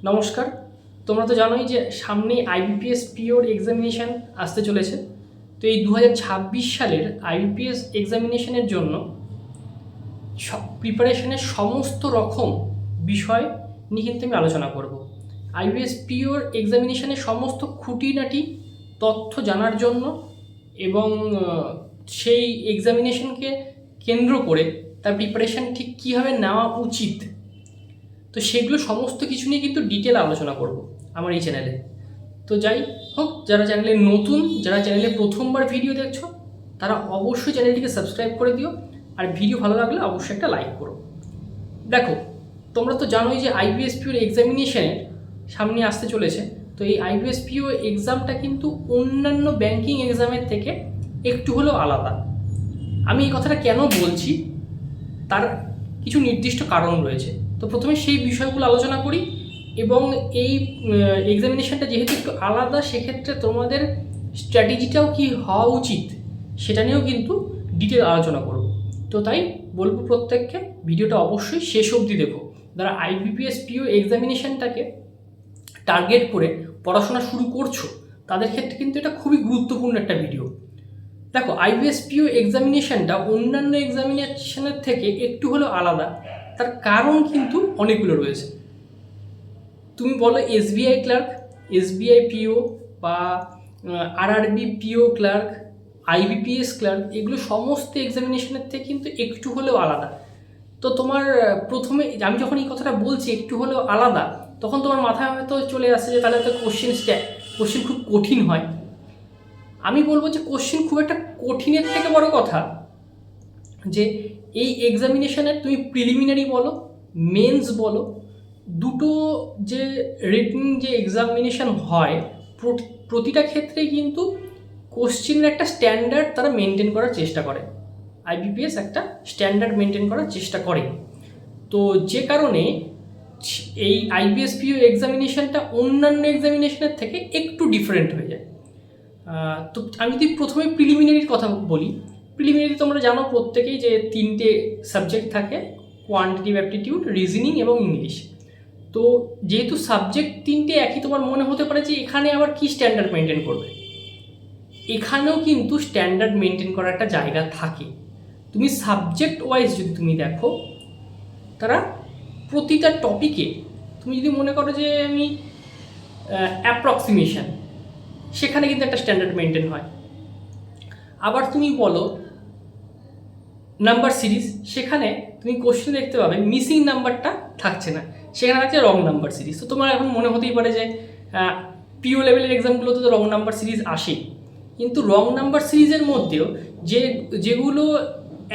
নমস্কার। তোমরা তো জানোই যে সামনে আইবিপিএস পিওর এক্সামিনেশান আসতে চলেছে। তো এই 2026 সালের আইবিপিএস এক্সামিনেশনের জন্য প্রিপারেশনের সমস্ত রকম বিষয় নিয়ে কিন্তু আমি আলোচনা করব। আইবিপিএস পিওর এক্সামিনেশনের সমস্ত খুঁটিনাটি তথ্য জানার জন্য এবং সেই এক্সামিনেশনকে কেন্দ্র করে তার প্রিপারেশান ঠিক কীভাবে নেওয়া উচিত, তো সেগুলো সমস্ত কিছু নিয়ে কিন্তু ডিটেল আলোচনা করব আমার এই চ্যানেলে। তো যাই হোক, যারা চ্যানেলে নতুন, যারা চ্যানেলে প্রথমবার ভিডিও দেখছো, তারা অবশ্যই চ্যানেলটিকে সাবস্ক্রাইব করে দিও, আর ভিডিও ভালো লাগলে অবশ্যই একটা লাইক করো। দেখো, তোমরা তো জানোই যে আইবিএস পিওর এক্সামিনেশনের সামনে আসতে চলেছে। তো এই আইবিএস পিও এক্সামটা কিন্তু অন্যান্য ব্যাংকিং এক্সামের থেকে একটু হলেও আলাদা। আমি এই কথাটা কেন বলছি তার কিছু নির্দিষ্ট কারণ রয়েছে। তো প্রথমে সেই বিষয়গুলো আলোচনা করি, এবং এই এক্সামিনেশনটা যেহেতু একটু আলাদা, সেক্ষেত্রে তোমাদের স্ট্র্যাটেজিটাও কি হওয়া উচিত সেটা নিয়েও কিন্তু ডিটেল আলোচনা করব। তো তাই বলবো প্রত্যেককে ভিডিওটা অবশ্যই শেষ অবধি দেখো। যারা আইবিপিএস পিও এক্সামিনেশনটাকে টার্গেট করে পড়াশোনা শুরু করছো, তাদের ক্ষেত্রে কিন্তু এটা খুবই গুরুত্বপূর্ণ একটা ভিডিও। দেখো, আইবিএস পিও এক্সামিনেশনটা অন্যান্য এক্সামিনেশনের থেকে একটু হলেও আলাদা। তার কারণ কিন্তু অনেকগুলো রয়েছে। তুমি বলো এসবিআই ক্লার্ক, এসবিআই পিও বা RRB PO clerk, IBPS clerk, এগুলো সমস্ত এক্সামিনেশনের থেকে কিন্তু একটু হলেও আলাদা। তো তোমার প্রথমে আমি যখন এই কথাটা বলছি একটু হলেও আলাদা, তখন তোমার মাথায় হয়তো চলে আসছে যে তাহলে তো কোশ্চেন খুব কঠিন হয়। আমি বলবো যে কোশ্চেন খুব একটা কঠিনের থেকে বড় কথা যে এই এক্সামিনেশনের তুমি প্রিলিমিনারি বলো, মেন্স বলো, দুটো যে রিটেন যে এক্সামিনেশন হয়, প্রতিটা ক্ষেত্রে কিন্তু কোশ্চেনের একটা স্ট্যান্ডার্ড তারা মেনটেন করার চেষ্টা করে। আইবিপিএস একটা স্ট্যান্ডার্ড মেনটেন করার চেষ্টা করে। তো যে কারণে এই আইবিএস পিও এক্সামিনেশনটা অন্যান্য এক্সামিনেশনের থেকে একটু ডিফারেন্ট হয়ে যায়। তো আমি যদি প্রথমে প্রিলিমিনারির কথা বলি, প্রিলিমিনারি তোমরা জানো প্রত্যেকেই যে 3টে সাবজেক্ট থাকে: কোয়ান্টিটিভ অ্যাপটিটিউড, রিজনিং এবং ইংলিশ। তো যেহেতু সাবজেক্ট 3টে একই, তোমার মনে হতে পারে যে এখানে আবার কি স্ট্যান্ডার্ড মেনটেন করবে। এখানেও কিন্তু স্ট্যান্ডার্ড মেনটেন করার একটা জায়গা থাকে। তুমি সাবজেক্ট ওয়াইজ যদি তুমি দেখো, তারা প্রতিটা টপিকে তুমি যদি মনে করো যে আমি অ্যাপ্রক্সিমেশন, সেখানে কিন্তু একটা স্ট্যান্ডার্ড মেনটেন হয়। আবার তুমি বলো নাম্বার সিরিজ, সেখানে তুমি কোশ্চেন দেখতে পাবে মিসিং নাম্বারটা থাকছে না, সেখানে থাকছে রং নাম্বার সিরিজ। তো তোমার এখন মনে হতেই পারে যে পিও লেভেলের এক্সামগুলোতে তো রং নাম্বার সিরিজ আসে, কিন্তু রং নাম্বার সিরিজের মধ্যেও যেগুলো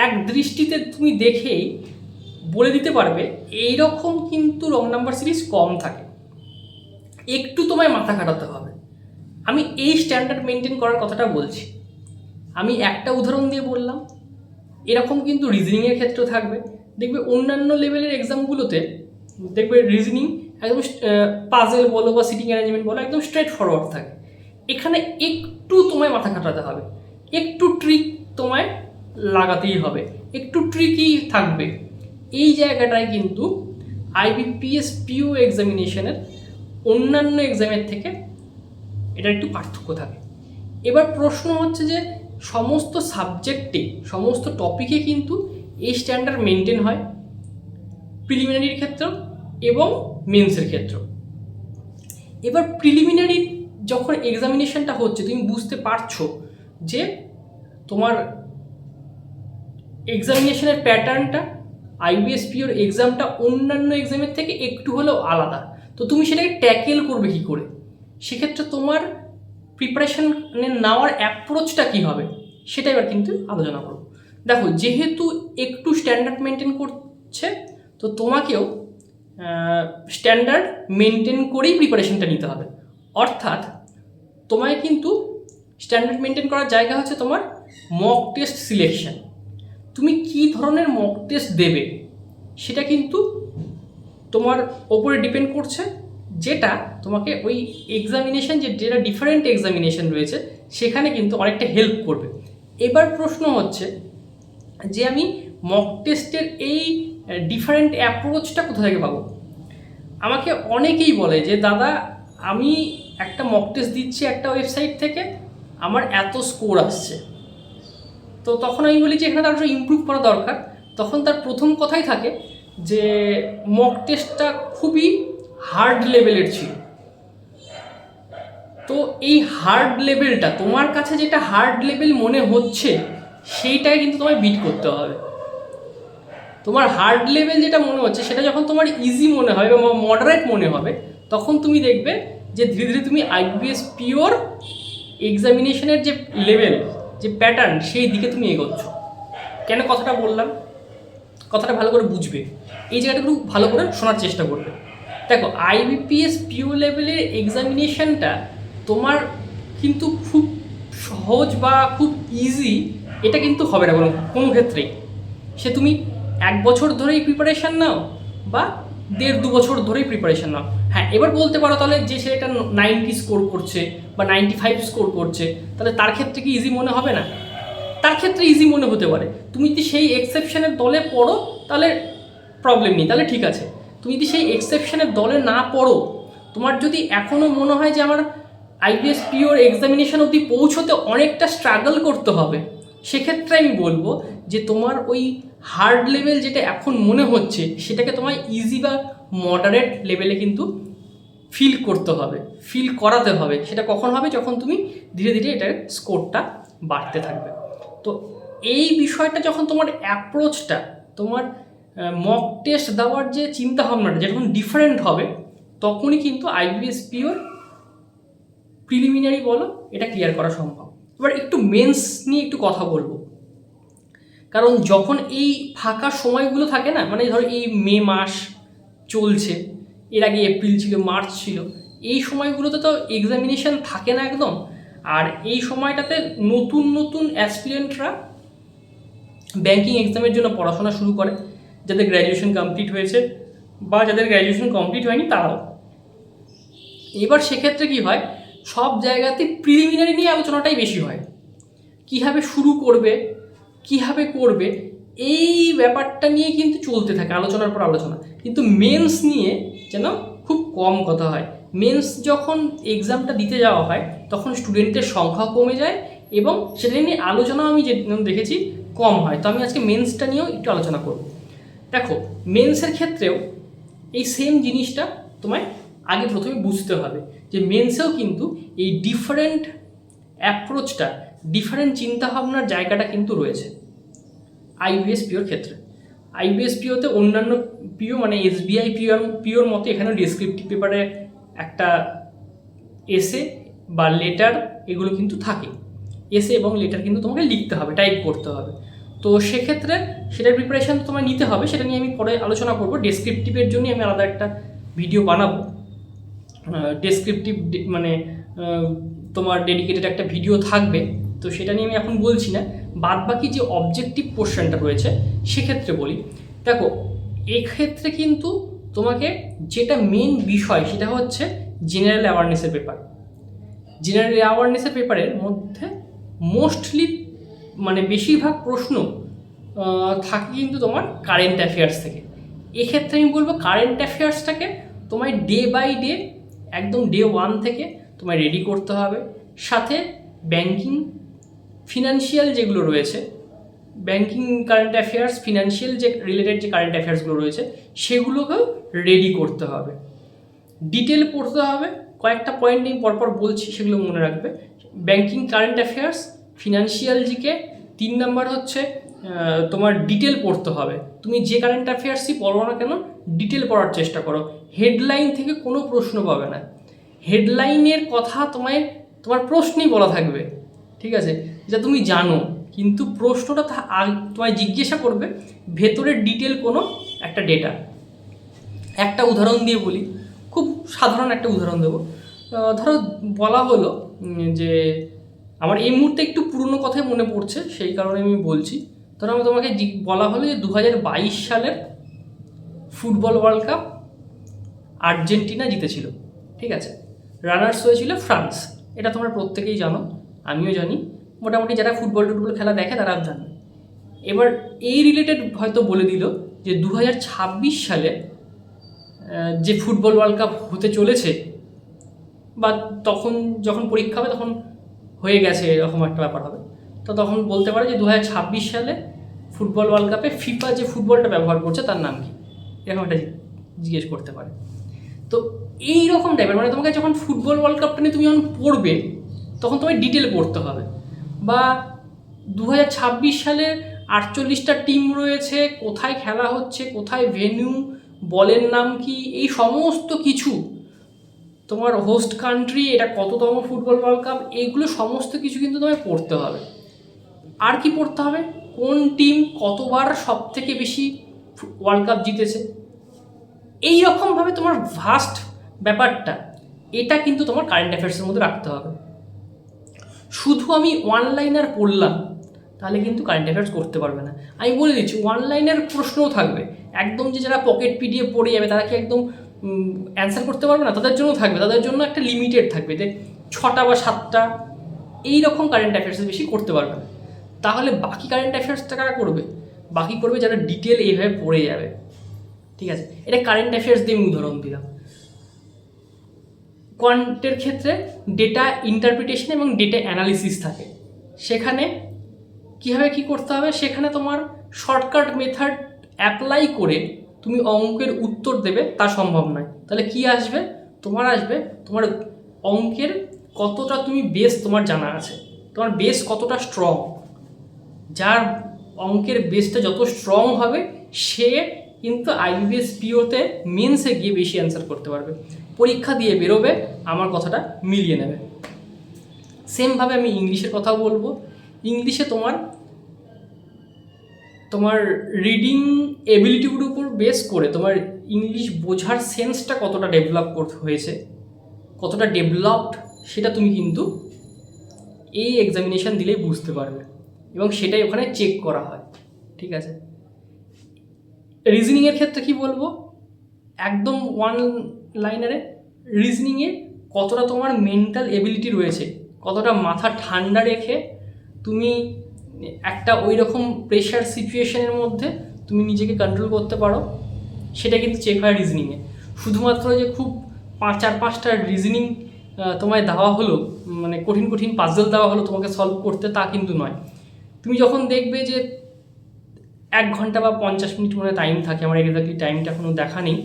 এক দৃষ্টিতে তুমি দেখেই বলে দিতে পারবে এইরকম কিন্তু রং নাম্বার সিরিজ কম থাকে। একটু তোমায় মাথা খাটাতে হবে। আমি এই স্ট্যান্ডার্ড মেনটেন করার কথাটা বলছি। আমি একটা উদাহরণ দিয়ে বললাম, এরকম কিন্তু রিজনিংয়ের ক্ষেত্রেও থাকবে। দেখবে অন্যান্য লেভেলের এক্সামগুলোতে দেখবে রিজনিং একদম পাজেল বলো বা সিটিং অ্যারেঞ্জমেন্ট বলো, একদম স্ট্রেট ফরওয়ার্ড থাকে। এখানে একটু তোমায় মাথা খাটাতে হবে, একটু ট্রিক তোমায় লাগাতেই হবে, একটু ট্রিকই থাকবে। এই জায়গাটায় কিন্তু আইবিপিএস পিও এক্সামিনেশনের অন্যান্য এক্সামের থেকে এটা একটু পার্থক্য থাকে। এবার প্রশ্ন হচ্ছে যে সমস্ত সাবজেক্টে, সমস্ত টপিকে কিন্তু এই স্ট্যান্ডার্ড মেনটেন হয়, প্রিলিমিনারির ক্ষেত্রেও এবং মেন্সের ক্ষেত্রেও। এবার প্রিলিমিনারি যখন এক্সামিনেশনটা হচ্ছে, তুমি বুঝতে পারছো যে তোমার এক্সামিনেশনের প্যাটার্নটা, আইবিএস পিওর এক্সামটা অন্যান্য এক্সামের থেকে একটু হলেও আলাদা। তো তুমি সেটাকে ট্যাকেল করবে কী করে, সেক্ষেত্রে তোমার প্রিপারেশান নেওয়ার অ্যাপ্রোচটা কী হবে সেটা এবার কিন্তু আলোচনা করব। দেখো, যেহেতু একটু স্ট্যান্ডার্ড মেনটেন করছে, তো তোমাকেও স্ট্যান্ডার্ড মেনটেন করেই প্রিপারেশানটা নিতে হবে। অর্থাৎ তোমায় কিন্তু স্ট্যান্ডার্ড মেনটেন করার জায়গা হচ্ছে তোমার মক টেস্ট সিলেকশন। তুমি কী ধরনের মক টেস্ট দেবে সেটা কিন্তু তোমার ওপরে ডিপেন্ড করছে, যেটা তোমাকে ওই এক্সামিনেশন যেটা ডিফারেন্ট এক্সামিনেশন রয়েছে সেখানে কিন্তু অনেকটা হেল্প করবে। এবার প্রশ্ন হচ্ছে যে আমি মক টেস্টের এই ডিফারেন্ট অ্যাপ্রোচটা কোথা থেকে পাবো। আমাকে অনেকেই বলে যে দাদা আমি একটা মক টেস্ট দিচ্ছি একটা ওয়েবসাইট থেকে, আমার এত স্কোর আসছে। তো তখন আমি বলি যে এখানে তার ইমপ্রুভ করা দরকার। তখন তার প্রথম কথাই থাকে যে মক টেস্টটা খুবই হার্ড লেভেলের ছিল। তো এই হার্ড লেভেলটা, তোমার কাছে যেটা হার্ড লেভেল মনে হচ্ছে সেইটাই কিন্তু তোমায় বিট করতে হবে। তোমার হার্ড লেভেল যেটা মনে হচ্ছে সেটা যখন তোমার ইজি মনে হবে বা মডারেট মনে হবে, তখন তুমি দেখবে যে ধীরে ধীরে তুমি আইবিএস পিওর এক্সামিনেশনের যে লেভেল, যে প্যাটার্ন, সেই দিকে তুমি এগোচ্ছ। কেন কথাটা বললাম, কথাটা ভালো করে বুঝবে, এই জায়গাটা একটু ভালো করে শোনার চেষ্টা করবে। দেখো, আইবিপিএস পিও লেভেলের এক্সামিনেশনটা তোমার কিন্তু খুব সহজ বা খুব ইজি এটা কিন্তু হবে না কোনো ক্ষেত্রেই। সে তুমি 1 বছর ধরেই প্রিপারেশান নাও বা 1.5-2 বছর ধরেই প্রিপারেশান নাও। হ্যাঁ, এবার বলতে পারো তাহলে যে সে এটা 90 স্কোর করছে বা 95 স্কোর করছে, তাহলে তার ক্ষেত্রে কি ইজি মনে হবে না? তার ক্ষেত্রে ইজি মনে হতে পারে। তুমি যদি সেই এক্সেপশনের দলে পড়ো তাহলে প্রবলেম নেই, তাহলে ঠিক আছে। তুমি যদি সেই এক্সেপশনের দলে না পড়ো, তোমার যদি এখনও মনে হয় যে আমার আইবিএস পিওর এক্সামিনেশন অবধি পৌঁছতে অনেকটা স্ট্রাগল করতে হবে, সেক্ষেত্রে আমি বলবো যে তোমার ওই হার্ড লেভেল যেটা এখন মনে হচ্ছে সেটাকে তোমায় ইজি বা মডারেট লেভেলে কিন্তু ফিল করতে হবে, ফিল করাতে হবে। সেটা কখন হবে? যখন তুমি ধীরে ধীরে এটার স্কোরটা বাড়তে থাকবে। তো এই বিষয়টা যখন তোমার অ্যাপ্রোচটা, তোমার মক টেস্ট দেওয়ার যে চিন্তাভাবনাটা যখন ডিফারেন্ট হবে, তখনই কিন্তু আইবিএস পিওর প্রিলিমিনারি বলো এটা ক্লিয়ার করা সম্ভব। এবার একটু মেন্স নিয়ে একটু কথা বলবো, কারণ যখন এই ফাঁকা সময়গুলো থাকে না, মানে ধরো এই মে মাস চলছে, এর আগে এপ্রিল ছিল, মার্চ ছিল, এই সময়গুলোতে তো এক্সামিনেশন থাকে না একদম। আর এই সময়টাতে নতুন নতুন অ্যাসপিরেন্টরা ব্যাঙ্কিং এক্সামের জন্য পড়াশোনা শুরু করে, যাদের গ্র্যাজুয়েশন কমপ্লিট হয়েছে বা যাদের গ্র্যাজুয়েশন কমপ্লিট হয়নি তারাও। এবার সেক্ষেত্রে কী হয়, সব জায়গাতে প্রিলিমিনারি নিয়ে আলোচনাটাই বেশি হয়। কীভাবে শুরু করবে, কীভাবে করবে, এই ব্যাপারটা নিয়ে কিন্তু চলতে থাকে আলোচনার পর আলোচনা। কিন্তু মেন্স নিয়ে যেন খুব কম কথা হয়। মেন্স যখন এক্সামটা দিতে যাওয়া হয় তখন স্টুডেন্টের সংখ্যাও কমে যায় এবং সেটা নিয়ে আলোচনাও আমি যে দেখেছি কম হয়। তো আমি আজকে মেন্সটা নিয়েও একটু আলোচনা করব। দেখো, মেন্সের ক্ষেত্রেও এই সেম জিনিসটা তোমায় আগে প্রথমে বুঝতে হবে যে মেন্সেও কিন্তু এই ডিফারেন্ট অ্যাপ্রোচটা, ডিফারেন্ট চিন্তাভাবনার জায়গাটা কিন্তু রয়েছে আইবিএস পিওর ক্ষেত্রে। আইবিএস পিওতে অন্যান্য পিও মানে এসবিআই পিওর মতো এখানেও ডেসক্রিপটিভ পেপারে একটা এসে বা লেটার এগুলো কিন্তু থাকে। এসে এবং লেটার কিন্তু তোমাকে লিখতে হবে, টাইপ করতে হবে। তো সেক্ষেত্রে সেটার প্রিপারেশান তোমায় নিতে হবে, সেটা নিয়ে আমি পরে আলোচনা করব। ডেসক্রিপটিভের জন্যই আমি আলাদা একটা ভিডিও বানাবো। ডেসক্রিপটিভ মানে তোমার ডেডিকেটেড একটা ভিডিও থাকবে, তো সেটা নিয়ে আমি এখন বলছি না। বাদ বাকি যে অবজেক্টিভ পোর্শনটা রয়েছে সেক্ষেত্রে বলি। দেখো, এক্ষেত্রে কিন্তু তোমাকে যেটা মেন বিষয় সেটা হচ্ছে জেনারেল অ্যাওয়ারনেসের পেপার। জেনারেল অ্যাওয়ারনেসের পেপারের মধ্যে মোস্টলি মানে বেশিরভাগ প্রশ্ন থাকে কিন্তু তোমার কারেন্ট অ্যাফেয়ার্স থেকে। এক্ষেত্রে আমি বলবো কারেন্ট অ্যাফেয়ার্সটাকে তোমায় ডে বাই ডে, একদম ডে 1 থেকে তোমায় রেডি করতে হবে। সাথে ব্যাঙ্কিং, ফিনান্সিয়াল যেগুলো রয়েছে, ব্যাঙ্কিং কারেন্ট অ্যাফেয়ার্স, ফিনান্সিয়াল যে রিলেটেড যে কারেন্ট অ্যাফেয়ার্সগুলো রয়েছে সেগুলোকেও রেডি করতে হবে। ডিটেল পড়তে হবে, কয়েকটা পয়েন্ট আমি পরপর বলছি, সেগুলো মনে রাখবে। Banking current affairs, financial GK, 3 number হচ্ছে তোমার ডিটেল পড়তে হবে। তুমি যে কারেন্ট অ্যাফেয়ার্সই পড়ো না কেন, ডিটেল পড়ার চেষ্টা করো। হেডলাইন থেকে কোনো প্রশ্ন পাবে না। হেডলাইনের কথা তোমার প্রশ্নই বলা থাকবে, ঠিক আছে, যা তুমি জানো, কিন্তু প্রশ্নটা তোমায় জিজ্ঞাসা করবে ভেতরের ডিটেল কোনো একটা ডেটা। একটা উদাহরণ দিয়ে বলি, খুব সাধারণ একটা উদাহরণ দেবো। ধরো বলা হলো যে, আমার এই মুহূর্তে একটু পুরনো কথাই মনে পড়ছে সেই কারণে আমি বলছি। ধরো আমি তোমাকে বলা হলো যে 2022 সালের ফুটবল ওয়ার্ল্ড কাপ আর্জেন্টিনা জিতেছিল, ঠিক আছে, রানার্স হয়েছিল ফ্রান্স। এটা তোমরা প্রত্যেকেই জানো, আমিও জানি, মোটামুটি যারা ফুটবল খেলা দেখে তারা জানে। এবার এই রিলেটেড হয়তো বলে দিল যে 2026 সালে যে ফুটবল ওয়ার্ল্ড কাপ হতে চলেছে বা তখন যখন পরীক্ষা হবে তখন হয়ে গেছে এরকম একটা ব্যাপার হবে, তো তখন বলতে পারে যে 2026 সালে ফুটবল ওয়ার্ল্ড কাপে ফিফা যে ফুটবলটা ব্যবহার করছে তার নাম কি, এরকম একটা জিজ্ঞেস করতে পারে। তো এই রকম টাইপের মানে তোমাকে যখন ফুটবল ওয়ার্ল্ড কাপটা নিয়ে তুমি যখন পড়বে তখন তোমায় ডিটেল পড়তে হবে। বা 2026 সালে 48টা টিম রয়েছে, কোথায় খেলা হচ্ছে, কোথায় ভেন্যু, বলের নাম কি, এই সমস্ত কিছু, তোমার হোস্ট কান্ট্রি, এটা কততম ফুটবল ওয়ার্ল্ড কাপ, এইগুলো সমস্ত কিছু কিন্তু তোমায় পড়তে হবে। আর কি পড়তে হবে, কোন টিম কতবার সব থেকে বেশি ওয়ার্ল্ড কাপ জিতেছে, এই রকমভাবে তোমার ভাস্ট ব্যাপারটা এটা কিন্তু তোমার কারেন্ট অ্যাফেয়ার্সের মধ্যে রাখতে হবে। শুধু আমি ওয়ান লাইনার পড়লাম তাহলে কিন্তু কারেন্ট অ্যাফেয়ার্স করতে পারবে না। আমি বলে দিচ্ছি, ওয়ান লাইনের প্রশ্নও থাকবে, একদম যে যারা পকেট পিডিএফ পড়ে যাবে তারা কি একদম অ্যান্সার করতে পারবে না, তাদের জন্য থাকবে, তাদের জন্য একটা লিমিটেড থাকবে যে 6টা বা 7টা এই রকম কারেন্ট অ্যাফেয়ার্সের বেশি করতে পারবে না। তাহলে বাকি কারেন্ট অ্যাফেয়ার্সটা কারা করবে, বাকি করবে যারা ডিটেল এইভাবে পড়ে যাবে। ঠিক আছে, এটা কারেন্ট অ্যাফেয়ার্স দিয়ে আমি উদাহরণ দিলাম। কোয়ান্টের ক্ষেত্রে ডেটা ইন্টারপ্রিটেশন এবং ডেটা অ্যানালিসিস থাকে, সেখানে কীভাবে কী করতে হবে, সেখানে তোমার শর্টকাট মেথড অ্যাপ্লাই করে তুমি অঙ্কের উত্তর দেবে তা সম্ভব নয়। তাহলে কি আসবে, তোমার অঙ্কের কতটা তুমি বেস তোমার জানা আছে, তোমার বেস কতটা স্ট্রং, যার অঙ্কের বেসটা যত স্ট্রং হবে সে কিন্তু আইবিপিএস পিওতে মেন্সে গিয়ে বেশি অ্যান্সার করতে পারবে, পরীক্ষা দিয়ে বেরোবে আমার কথাটা মিলিয়ে নেবে। সেমভাবে আমি ইংলিশের কথা বলবো। ইংলিশে তোমার রিডিং এবিলিটির উপর বেস করে তোমার ইংলিশ বোঝার সেন্সটা কতটা ডেভেলপ হয়েছে, কতটা ডেভেলপড, সেটা তুমি কিন্তু এই এক্সামিনেশান দিলেই বুঝতে পারবে এবং সেটাই ওখানে চেক করা হয়। ঠিক আছে, রিজনিংয়ের ক্ষেত্রে কি বলবো, একদম ওয়ান লাইনারে রিজনিংয়ে কতটা তোমার মেন্টাল এবিলিটি রয়েছে, কতটা মাথা ঠান্ডা রেখে তুমি একটা ওই রকম প্রেশার সিচুয়েশনের মধ্যে তুমি নিজেকে কন্ট্রোল করতে পারো, সেটা কিন্তু চেক হয় রিজনিংয়ে। শুধুমাত্র যে খুব 4-5টা রিজনিং তোমায় দেওয়া হলো, মানে কঠিন কঠিন পাজল দেওয়া হলো তোমাকে সলভ করতে, তা কিন্তু নয়। তুমি যখন দেখবে যে 1 ঘন্টা বা 50 মিনিট মনে টাইম থাকে, আমার এক্স্যাক্টলি টাইমটা এখনও দেখা নেই,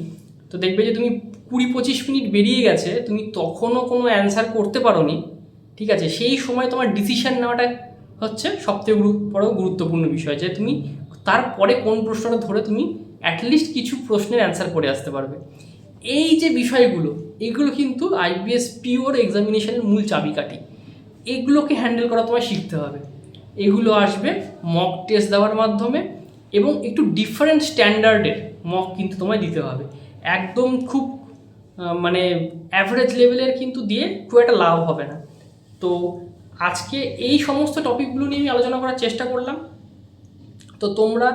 তো দেখবে যে তুমি 20-25 মিনিট বেরিয়ে গেছে, তুমি তখনও কোনো অ্যান্সার করতে পারোনি। ঠিক আছে, সেই সময় তোমার ডিসিশান নেওয়াটা হচ্ছে সবথেকে বড় গুরুত্বপূর্ণ বিষয়, যে তুমি তারপরে কোন প্রশ্নটা ধরে তুমি অ্যাটলিস্ট কিছু প্রশ্নের অ্যান্সার করে আসতে পারবে। এই যে বিষয়গুলো, এগুলো কিন্তু আইবিএস পিওর এক্সামিনেশনের মূল চাবিকাঠি, এগুলোকে হ্যান্ডেল করা তোমায় শিখতে হবে। এগুলো আসবে মক টেস্ট দেওয়ার মাধ্যমে এবং একটু ডিফারেন্ট স্ট্যান্ডার্ডের মক কিন্তু তোমায় দিতে হবে। একদম খুব মানে অ্যাভারেজ লেভেলের কিন্তু দিয়ে খুব একটা লাভ হবে না। তো আজকে এই সমস্ত টপিকগুলো নিয়ে আমি আলোচনা করার চেষ্টা করলাম। তো তোমরা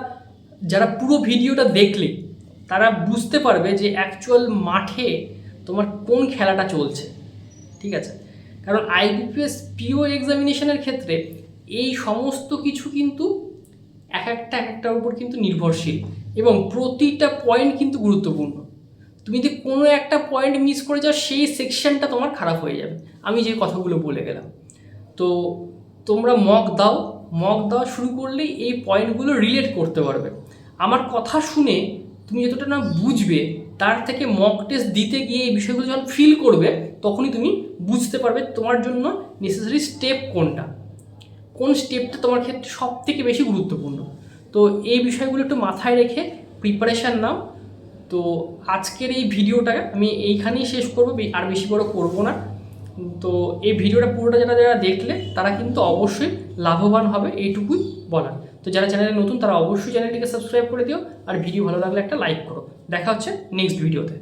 যারা পুরো ভিডিওটা দেখলে তারা বুঝতে পারবে যে অ্যাকচুয়াল মাঠে তোমার কোন খেলাটা চলছে। ঠিক আছে, কারণ আইবিপিএস পিও এক্সামিনেশনের ক্ষেত্রে এই সমস্ত কিছু কিন্তু এক একটার উপর কিন্তু নির্ভরশীল এবং প্রতিটা পয়েন্ট কিন্তু গুরুত্বপূর্ণ। তুমি যদি কোনো একটা পয়েন্ট মিস করে যাও, সেই সেকশনটা তোমার খারাপ হয়ে যাবে, আমি যে কথাগুলো বলে গেলাম। তো তোমরা মক দেওয়া শুরু করলেই এই পয়েন্টগুলো রিলেট করতে পারবে। আমার কথা শুনে তুমি যতটা না বুঝবে, তার থেকে মক টেস্ট দিতে গিয়ে এই বিষয়গুলো যখন ফিল করবে তখনই তুমি বুঝতে পারবে তোমার জন্য নেসেসারি স্টেপ কোনটা, কোন স্টেপটা তোমার ক্ষেত্রে সব থেকে বেশি গুরুত্বপূর্ণ। তো এই বিষয়গুলো একটু মাথায় রেখে প্রিপারেশান নাও। তো আজকের এই ভিডিওটা আমি এইখানেই শেষ করবো, আর বেশি বড় করবো না। তো এই ভিডিওটা পুরোটা যারা দেখলে তারা কিন্তু অবশ্যই লাভবান হবে, এইটুকুই বলার। তো যারা চ্যানেলে নতুন তারা অবশ্যই চ্যানেলটিকে সাবস্ক্রাইব করে দিও, আর ভিডিও ভালো লাগলে একটা লাইক করো। দেখা হচ্ছে নেক্সট ভিডিওতে।